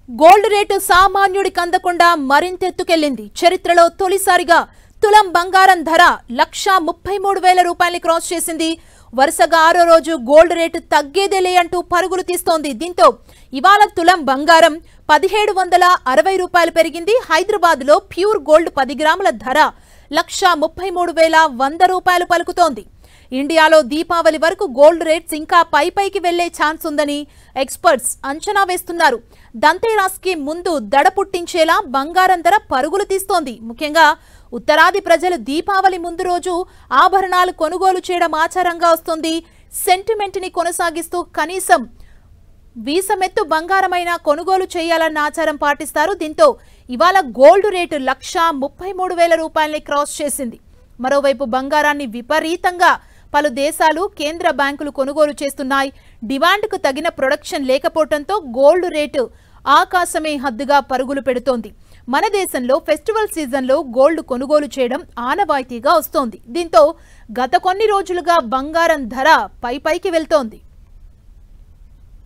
Gold rate సామాన్యుడికి అందకుండా మరింతెత్తుకెళ్లింది. చరిత్రలో తొలిసారిగా తులం బంగారం ధర 1,33,000 రూపాయల్ని క్రాస్ చేసింది. వరుసగా 6వ రోజు గోల్డ్ రేటు తగ్గేదేలే అంటూ పరుగులు తీస్తోంది. దీంతో ఇవాళ తులం బంగారం 1,760 రూపాయలు పెరిగింది. హైదరాబాద్ లో ప్యూర్ గోల్డ్ 10 గ్రాముల ధర 1,33,100 రూపాయలు పలుకుతోంది. ఇండియాలో దీపావళి వరకు గోల్డ్ రేట్స్ ఇంకా పైకి వెళ్లే ఛాన్స్ ఉందని ఎక్స్పర్ట్స్ అంచనా వేస్తున్నారు. దంతేరాస్కి ముందు దడ పుట్టించేలా బంగారం ధర పరుగులు తీస్తోంది. ముఖ్యంగా ఉత్తరాది ప్రజలు దీపావళి ముందు రోజు ఆభరణాలు కొనుగోలు చేయడం ఆచారంగా వస్తుంది. సెంటిమెంట్ ని కొనసాగిస్తూ కనీసం వీసమెత్తు బంగారమైన కొనుగోలు చేయాలన్న ఆచారం పాటిస్తారు. దీంతో ఇవాళ గోల్డ్ రేటు 1,33,000 రూపాయల్ని క్రాస్ చేసింది. మరోవైపు బంగారాన్ని విపరీతంగా పలు దేశాలు కేంద్ర బ్యాంకులు కొనుగోలు చేస్తున్నాయి. డిమాండ్కు తగిన ప్రొడక్షన్ లేకపోవడంతో గోల్డ్ రేటు ఆకాశమే హద్దుగా పరుగులు పెడుతోంది. మన దేశంలో ఫెస్టివల్ సీజన్లో గోల్డ్ కొనుగోలు చేయడం ఆనవాయితీగా వస్తోంది. దీంతో గత కొన్ని రోజులుగా బంగారం ధర పైకి వెళ్తోంది.